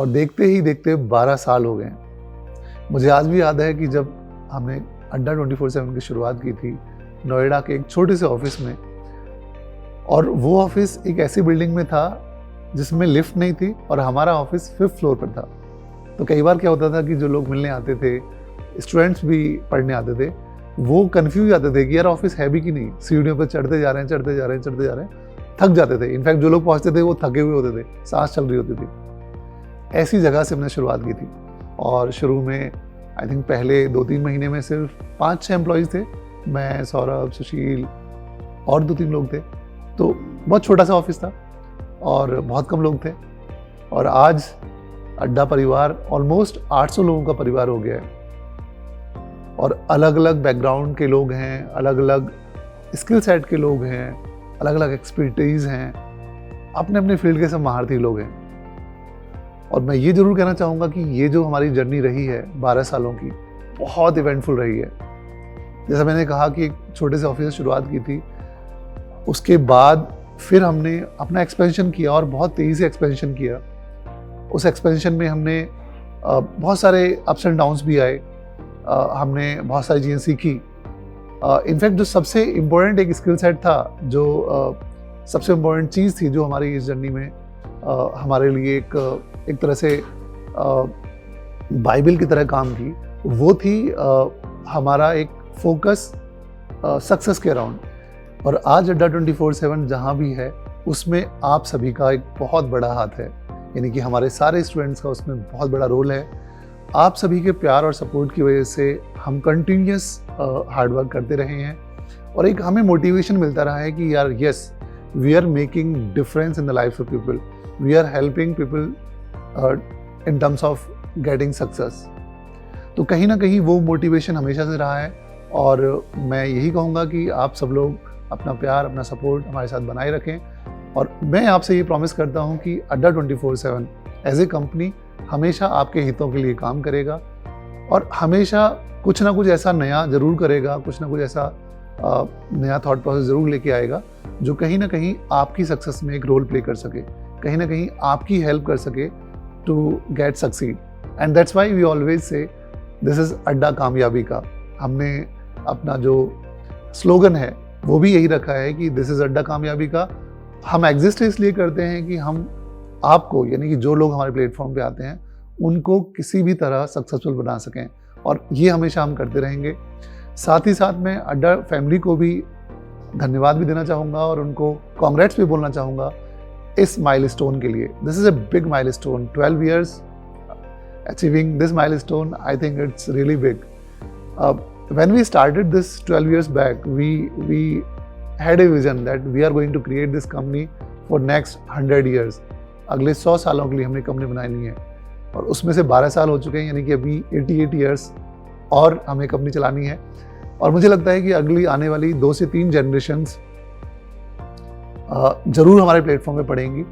और देखते ही देखते 12 साल हो गए। मुझे आज भी याद है कि जब हमने अड्डा 24/7 की शुरुआत की थी नोएडा के एक छोटे से ऑफिस में, और वो ऑफिस एक ऐसी बिल्डिंग में था जिसमें लिफ्ट नहीं थी और हमारा ऑफिस 5th फ्लोर पर था। तो कई बार क्या होता था कि जो लोग मिलने आते थे, स्टूडेंट्स भी पढ़ने आते थे, वो कंफ्यूज आते थे कि यार ऑफिस है भी कि नहीं, सीढ़ियों पर चढ़ते जा रहे हैं, थक जाते थे। इनफैक्ट जो लोग पहुंचते थे वो थके हुए होते थे, सांस चल रही होती थी। ऐसी जगह से हमने शुरुआत की थी और शुरू में आई थिंक पहले 2-3 महीने में सिर्फ 5-6 एम्प्लॉयज़ थे, मैं, सौरभ, सुशील और 2-3 लोग थे। तो बहुत छोटा सा ऑफिस था और बहुत कम लोग थे, और आज अड्डा परिवार ऑलमोस्ट 800 लोगों का परिवार हो गया है। और अलग अलग बैकग्राउंड के लोग हैं, अलग अलग स्किल सेट के लोग हैं, अलग अलग एक्सपर्टीज़ हैं, अपने अपने फील्ड के सब महारथी लोग हैं। और मैं ये ज़रूर कहना चाहूँगा कि ये जो हमारी जर्नी रही है 12 सालों की, बहुत इवेंटफुल रही है। जैसा मैंने कहा कि एक छोटे से ऑफिस से शुरुआत की थी, उसके बाद फिर हमने अपना एक्सपेंशन किया और बहुत तेज़ी से एक्सपेंशन किया। उस एक्सपेंशन में हमने बहुत सारे अप्स एंड डाउन्स भी आए, हमने बहुत सारी चीज़ें सीखी। इनफैक्ट जो सबसे इम्पोर्टेंट एक स्किल सेट था, जो सबसे इम्पोर्टेंट चीज़ थी जो हमारी इस जर्नी में हमारे लिए एक तरह से बाइबल की तरह काम की, वो थी हमारा एक फोकस सक्सेस के अराउंड। और आज अड्डा 24/7 जहाँ भी है उसमें आप सभी का एक बहुत बड़ा हाथ है, यानी कि हमारे सारे स्टूडेंट्स का उसमें बहुत बड़ा रोल है। आप सभी के प्यार और सपोर्ट की वजह से हम कंटिन्यूस हार्डवर्क करते रहे हैं और एक हमें मोटिवेशन मिलता रहा है कि यार yes, we are making difference in the life of people, we are helping people in terms of getting success. तो कहीं ना कहीं वो मोटिवेशन हमेशा से रहा है, और मैं यही कहूँगा कि आप सब लोग अपना प्यार, अपना सपोर्ट हमारे साथ बनाए रखें। और मैं आपसे ये प्रॉमिस करता हूँ कि अड्डा 24/7 एज ए कंपनी हमेशा आपके हितों के लिए काम करेगा और हमेशा कुछ ना कुछ ऐसा नया ज़रूर करेगा, कुछ ना कुछ ऐसा नया थॉट प्रोसेस ज़रूर लेके आएगा जो कहीं ना कहीं आपकी सक्सेस में एक रोल प्ले कर सके, कहीं ना कहीं आपकी हेल्प कर सके to get succeed. And that's why we always say this is Adda कामयाबी का। हमने अपना जो स्लोगन है वो भी यही रखा है कि दिस इज़ अड्डा कामयाबी का। हम एग्जिस्ट इसलिए करते हैं कि हम आपको, यानी कि जो लोग हमारे प्लेटफॉर्म पे आते हैं, उनको किसी भी तरह सक्सेसफुल बना सकें, और ये हमेशा हम करते रहेंगे। साथ ही साथ मैं अड्डा फैमिली को भी धन्यवाद भी देना चाहूँगा और उनको कांग्रेट्स भी बोलना चाहूँगा इस माइलस्टोन के लिए। This is a big milestone, 12 years achieving this milestone. I think it's really big. When we started this 12 years back, we had a vision that we are going to create this company for next 100 years. अगले 100 सालों के लिए हमने company बनानी है, और उसमें से 12 साल हो चुके हैं, यानी कि अभी 88 years और हमें कंपनी चलानी है। और मुझे लगता है कि अगली आने वाली 2 से 3 जनरेशन्स ज़रूर हमारे प्लेटफॉर्म पे पड़ेंगी,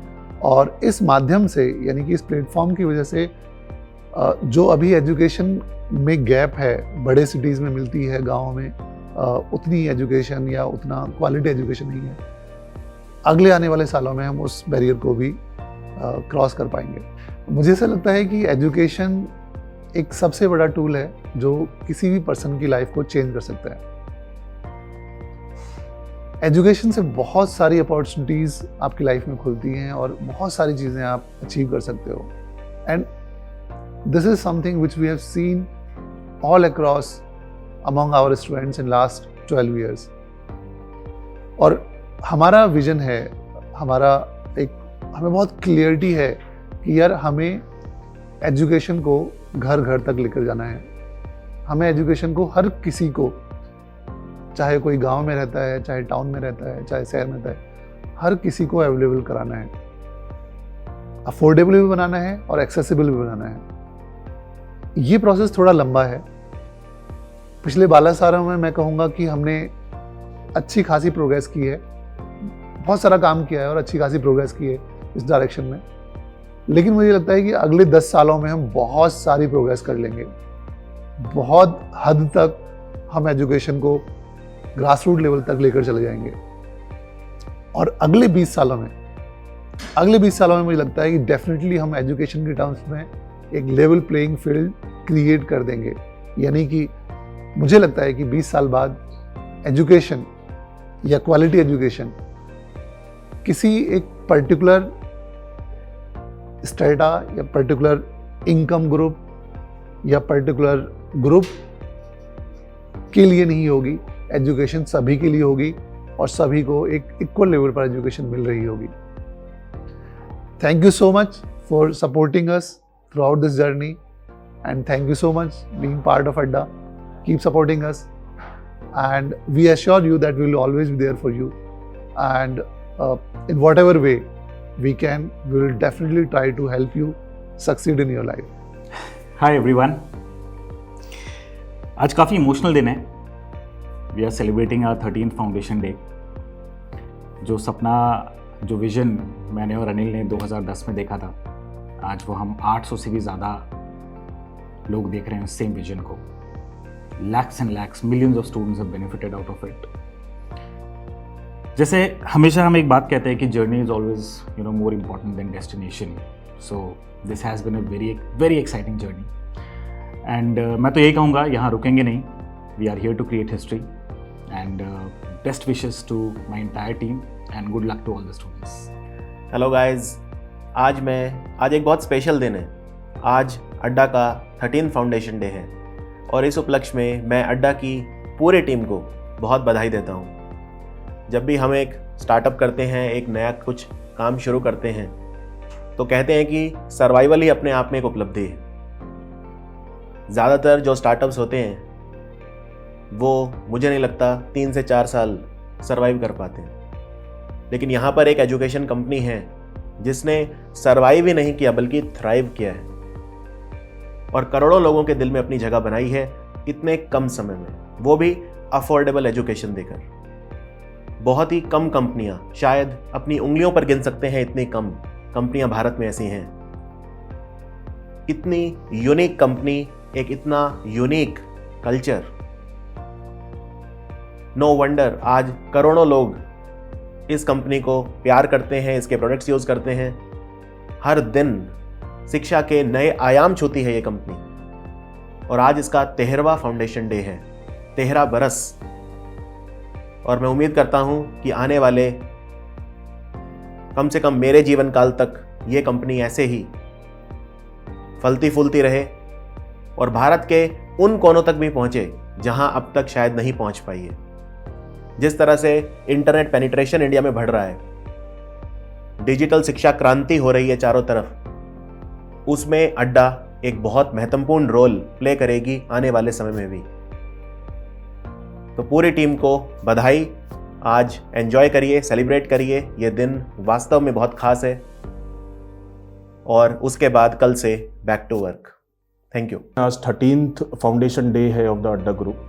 और इस माध्यम से, यानी कि इस प्लेटफॉर्म की वजह से जो अभी एजुकेशन में गैप है, बड़े सिटीज़ में मिलती है, गाँव में उतनी एजुकेशन या उतना क्वालिटी एजुकेशन नहीं है, अगले आने वाले सालों में हम उस बैरियर को भी क्रॉस कर पाएंगे। मुझे ऐसा लगता है कि एजुकेशन एक सबसे बड़ा टूल है जो किसी भी पर्सन की लाइफ को चेंज कर सकता है। एजुकेशन से बहुत सारी अपॉर्चुनिटीज़ आपकी लाइफ में खुलती हैं और बहुत सारी चीज़ें आप अचीव कर सकते हो। And this is something which we have seen all across among our students in last 12 years। और हमारा विजन है, हमें बहुत क्लियरिटी है कि यार हमें एजुकेशन को घर घर तक लेकर जाना है। हमें एजुकेशन को हर किसी को, चाहे कोई गांव में रहता है, चाहे टाउन में रहता है, चाहे शहर में रहता है, हर किसी को अवेलेबल कराना है, अफोर्डेबल भी बनाना है और एक्सेसिबल भी बनाना है। ये प्रोसेस थोड़ा लंबा है। पिछले 12 सालों में मैं कहूँगा कि हमने अच्छी खासी प्रोग्रेस की है, बहुत सारा काम किया है और अच्छी खासी प्रोग्रेस की है इस डायरेक्शन में। लेकिन मुझे लगता है कि अगले 10 सालों में हम बहुत सारी प्रोग्रेस कर लेंगे। बहुत हद तक हम एजुकेशन को ग्रास रूट लेवल तक लेकर चले जाएंगे, और अगले 20 सालों में अगले 20 सालों में मुझे लगता है कि डेफिनेटली हम एजुकेशन के टर्म्स में एक लेवल प्लेइंग फील्ड क्रिएट कर देंगे। यानी कि मुझे लगता है कि 20 साल बाद एजुकेशन या क्वालिटी एजुकेशन किसी एक पर्टिकुलर स्टेटा या पर्टिकुलर इनकम ग्रुप या पर्टिकुलर ग्रुप के लिए नहीं होगी। एजुकेशन सभी के लिए होगी और सभी को एक इक्वल लेवल पर एजुकेशन मिल रही होगी। Thank you so much for supporting us through out this journey and thank you so much being part of Adda. Keep supporting us and we assure you that we will always be there for you, and in whatever way we can, we will definitely try to help you succeed in your life. Hi everyone. आज काफ़ी emotional दिन है। We are celebrating our 13th Foundation Day. जो सपना, जो vision मैंने और अनिल ने 2010 में देखा था, आज वो हम 800 से भी ज़्यादा लोग देख रहे हैं सेम विजन को। Lakhs and lakhs, millions of students have benefited out of it. जैसे हमेशा हम एक बात कहते हैं कि journey is always more important than destination. So this has been a very exciting journey and मैं तो यही कहूँगा, यहाँ रुकेंगे नहीं। We are here to create history and best wishes to my entire team and good luck to all the students. Hello guys, आज एक बहुत स्पेशल दिन है। आज अड्डा का 13th फाउंडेशन डे है और इस उपलक्ष्य में मैं अड्डा की पूरी टीम को बहुत बधाई देता हूँ। जब भी हम एक स्टार्टअप करते हैं, एक नया कुछ काम शुरू करते हैं, तो कहते हैं कि सर्वाइवल ही अपने आप में एक उपलब्धि है। ज़्यादातर जो स्टार्टअप्स होते हैं वो मुझे नहीं लगता 3 से 4 साल सर्वाइव कर पाते हैं, लेकिन यहाँ पर एक एजुकेशन कंपनी है जिसने सर्वाइव ही नहीं किया बल्कि थ्राइव किया है और करोड़ों लोगों के दिल में अपनी जगह बनाई है इतने कम समय में, वो भी अफोर्डेबल एजुकेशन देकर। बहुत ही कम कंपनियां, शायद अपनी उंगलियों पर गिन सकते हैं, इतनी कम कंपनियां भारत में ऐसी हैं। इतनी यूनिक कंपनी, एक इतना यूनिक कल्चर, नो वंडर आज करोड़ों लोग इस कंपनी को प्यार करते हैं, इसके प्रोडक्ट्स यूज करते हैं। हर दिन शिक्षा के नए आयाम छूती है ये कंपनी और आज इसका 13वां फाउंडेशन डे है, 13 बरस। और मैं उम्मीद करता हूं कि आने वाले कम से कम मेरे जीवन काल तक ये कंपनी ऐसे ही फलती फूलती रहे और भारत के उन कोनों तक भी पहुंचे जहां अब तक शायद नहीं पहुंच पाई है। जिस तरह से इंटरनेट पेनिट्रेशन इंडिया में बढ़ रहा है, डिजिटल शिक्षा क्रांति हो रही है चारों तरफ, उसमें अड्डा एक बहुत महत्वपूर्ण रोल प्ले करेगी आने वाले समय में भी। तो पूरी टीम को बधाई। आज एंजॉय करिए, सेलिब्रेट करिए, ये दिन वास्तव में बहुत खास है और उसके बाद कल से back to work. Thank you. आज 13th फाउंडेशन डे है of the Adda group.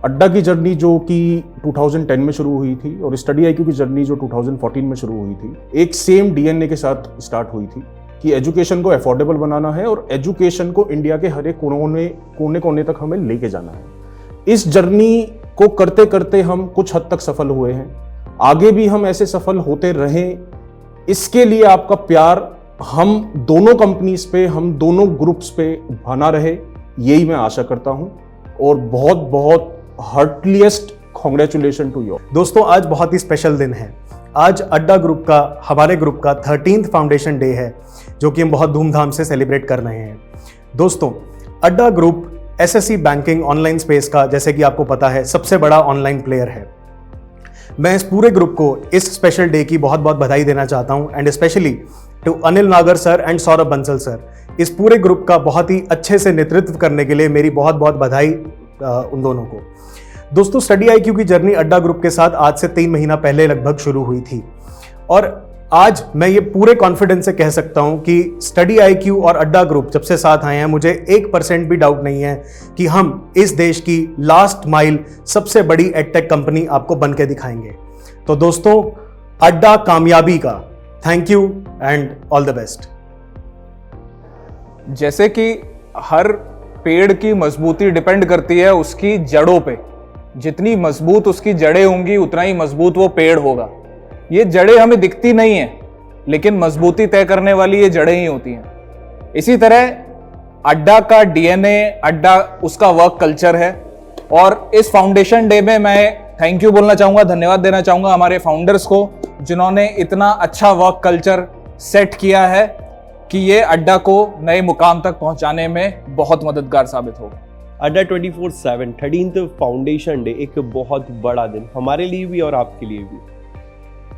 Adda की जर्नी जो कि 2010 में शुरू हुई थी और स्टडी आईक्यू की जर्नी जो 2014 में शुरू हुई थी, एक सेम डीएनए के साथ स्टार्ट हुई थी कि एजुकेशन को अफोर्डेबल बनाना है और एजुकेशन को इंडिया के हर एक कोने कोने तक हमें लेके जाना है। इस जर्नी को करते करते हम कुछ हद तक सफल हुए हैं, आगे भी हम ऐसे सफल होते रहें, इसके लिए आपका प्यार हम दोनों कंपनीज पे, हम दोनों ग्रुप्स पे बना रहे, यही मैं आशा करता हूं। और बहुत बहुत हार्टलीस्ट कॉन्ग्रेचुलेशन टू यू। दोस्तों, आज बहुत ही स्पेशल दिन है। आज अड्डा ग्रुप का, हमारे ग्रुप का 13th फाउंडेशन डे है, जो कि हम बहुत धूमधाम से सेलिब्रेट कर रहे हैं। दोस्तों, अड्डा group SSC banking online space का, जैसे कि आपको पता है, सबसे बड़ा ऑनलाइन प्लेयर है। मैं इस पूरे ग्रुप को इस स्पेशल डे की बहुत बहुत बधाई देना चाहता हूं एंड स्पेशली टू अनिल नागर sir and Saurabh Bansal sir. इस पूरे ग्रुप का बहुत ही अच्छे से नेतृत्व करने के लिए मेरी बहुत बहुत बधाई उन दोनों को। दोस्तों, स्टडी आईक्यू की जर्नी अड्डा ग्रुप के साथ आज से 3 महीना पहले लगभग शुरू हुई थी और आज मैं ये पूरे कॉन्फिडेंस से कह सकता हूं कि स्टडी आईक्यू और अड्डा ग्रुप जब से साथ आए हैं, मुझे 1% भी डाउट नहीं है कि हम इस देश की लास्ट माइल सबसे बड़ी एडटेक कंपनी आपको बन के दिखाएंगे। तो दोस्तों, अड्डा कामयाबी का thank you and all the best. जैसे कि हर पेड़ की मजबूती डिपेंड करती है उसकी जड़ों पे, जितनी मजबूत उसकी जड़ें होंगी उतना ही मजबूत वो पेड़ होगा। ये जड़ें हमें दिखती नहीं है, लेकिन मजबूती तय करने वाली ये जड़ें ही होती हैं। इसी तरह अड्डा का डीएनए, अड्डा उसका वर्क कल्चर है। और इस फाउंडेशन डे में मैं थैंक यू बोलना चाहूँगा, धन्यवाद देना चाहूँगा हमारे फाउंडर्स को, जिन्होंने इतना अच्छा वर्क कल्चर सेट किया है कि ये अड्डा को नए मुकाम तक पहुँचाने में बहुत मददगार साबित होगा। अड्डा 24/7 13th फाउंडेशन डे एक बहुत बड़ा दिन हमारे लिए भी और आपके लिए भी।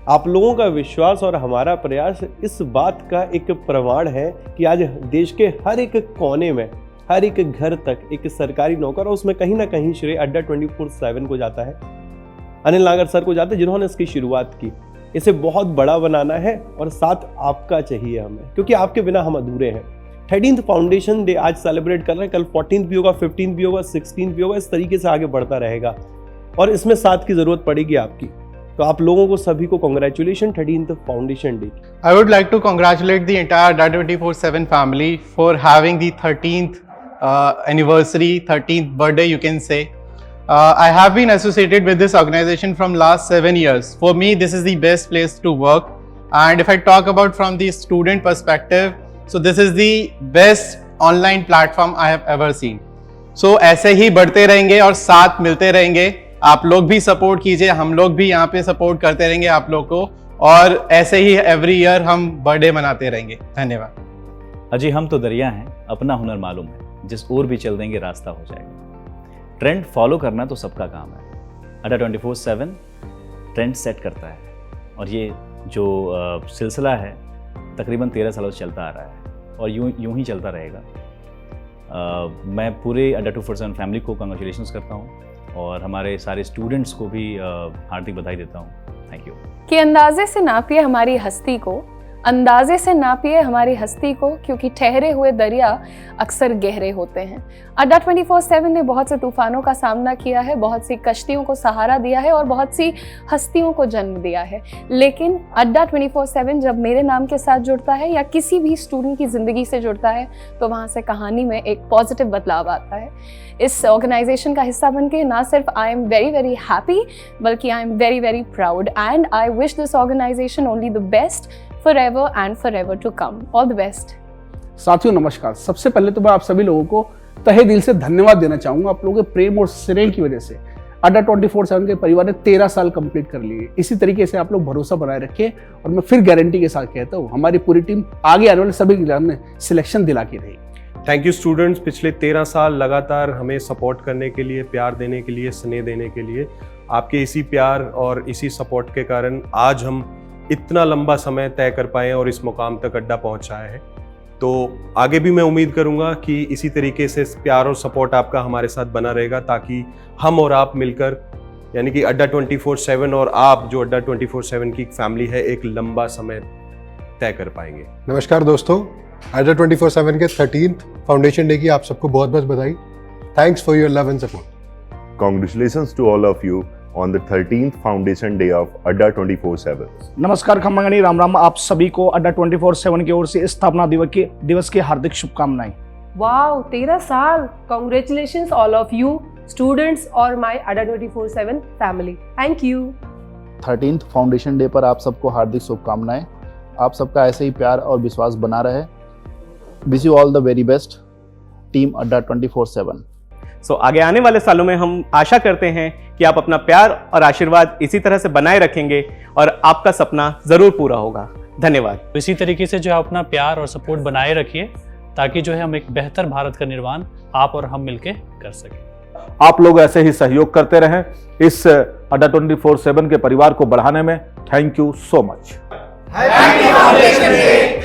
आप लोगों का विश्वास और हमारा प्रयास इस बात का एक प्रमाण है कि आज देश के हर एक कोने में, हर एक घर तक एक सरकारी नौकर, और उसमें कहीं ना कहीं श्रेय अड्डा 24/7 को जाता है, अनिल नागर सर को जाता है, जिन्होंने इसकी शुरुआत की। इसे बहुत बड़ा बनाना है और साथ आपका चाहिए हमें, क्योंकि आपके बिना हम अधूरे हैं। 13th फाउंडेशन डे आज सेलिब्रेट कर रहे हैं, कल 14th भी होगा, 15th भी होगा, 16th भी होगा, इस तरीके से आगे बढ़ता रहेगा और इसमें साथ की जरूरत पड़ेगी आपकी। तो आप लोगों को सभी को congratulation 13th foundation day. I would like to congratulate the entire Adda 24/7 family for having the 13th anniversary, 13th birthday, you can say. I have been associated with this organization from last 7 years. For me, this is the best place to work. And if I talk about from the student perspective, so this is the best online platform I have ever seen. So ऐसे ही बढ़ते रहेंगे और साथ मिलते रहेंगे। आप लोग भी सपोर्ट कीजिए, हम लोग भी यहाँ पे सपोर्ट करते रहेंगे आप लोग को, और ऐसे ही एवरी ईयर हम बर्थडे मनाते रहेंगे। धन्यवाद। अजी हम तो दरिया हैं, अपना हुनर मालूम है, जिस ओर भी चल देंगे रास्ता हो जाएगा। ट्रेंड फॉलो करना तो सबका काम है। अड्डा 24/7 ट्रेंड सेट करता है और ये जो सिलसिला है तकरीबन 13 सालों से चलता आ रहा है और यूं ही चलता रहेगा। मैं पूरे अड्डा 24/7 फैमिली को कांग्रेचुलेशंस करता हूँ और हमारे सारे स्टूडेंट्स को भी हार्दिक बधाई देता हूँ। Thank you. कि अंदाजे से नापिए हमारी हस्ती को, अंदाजे से नापिए हमारी हस्ती को, क्योंकि ठहरे हुए दरिया अक्सर गहरे होते हैं। अड्डा 24/7 ने बहुत से तूफानों का सामना किया है, बहुत सी कश्तियों को सहारा दिया है और बहुत सी हस्तियों को जन्म दिया है। लेकिन अड्डा 24/7 जब मेरे नाम के साथ जुड़ता है या किसी भी स्टूडेंट की ज़िंदगी से जुड़ता है तो वहाँ से कहानी में एक पॉजिटिव बदलाव आता है। इस ऑर्गेनाइजेशन का हिस्सा बन के ना सिर्फ I am very very happy, बल्कि I am very very proud and I wish this organisation only the best forever and forever to come. All the best. साथियों नमस्कार। सबसे पहले तो मैं आप सभी लोगों को तहे दिल से धन्यवाद देना चाहूंगा। आप लोगों के प्रेम और स्नेह की वजह से अड्डा 24/7 के परिवार ने 13 साल कंप्लीट कर लिए। इसी तरीके से आप लोग भरोसा बनाए रखिए और मैं फिर गारंटी के साथ कहता हूँ हमारी पूरी टीम आगे आने वाले सभी एग्जाम में सिलेक्शन दिला के रहेगी। थैंक यू स्टूडेंट्स, पिछले 13 साल लगातार हमें सपोर्ट करने के लिए, प्यार देने के लिए, स्नेह देने के लिए। आपके इसी प्यार और इसी सपोर्ट के कारण आज हम इतना लंबा समय तय कर पाए और इस मुकाम तक अड्डा पहुंचाया है। तो आगे भी मैं उम्मीद करूंगा कि इसी तरीके से प्यार और सपोर्ट आपका हमारे साथ बना रहेगा, ताकि हम और आप मिलकर, यानी कि अड्डा 24/7 और आप जो अड्डा 24/7 की फैमिली है, एक लंबा समय तय कर पाएंगे। नमस्कार दोस्तों, अड्डा 24/7 के 13th फाउंडेशन डे की आप सबको बहुत बहुत बधाई। Thanks for your love and support. Congratulations to all of you on the 13th foundation day of Adda 24/7. नमस्कार खम्मंगनी, राम राम। आप सभी को अड्डा 24/7 की ओर से स्थापना दिवस की हार्दिक शुभकामनाएं। वाओ, 13 साल। Congratulations all of you students और my Adda 24/7 family. Thank you. 13th foundation day पर आप सबको हार्दिक शुभकामनाएं। आप सबका ऐसे ही प्यार और विश्वास बना रहे। Wish you all the very best team अड्डा 24/7। सो आगे आने वाले सालों में हम आशा करते हैं कि आप अपना प्यार और आशीर्वाद इसी तरह से बनाए रखेंगे और आपका सपना जरूर पूरा होगा। धन्यवाद। इसी तरीके से जो है अपना प्यार और सपोर्ट बनाए रखिए, ताकि जो है हम एक बेहतर भारत का निर्माण आप और हम मिलके कर सकें। आप लोग ऐसे ही सहयोग करते रहें इस अड्डा 24/7 के परिवार को बढ़ाने में। Thank you so much. Happy foundation day.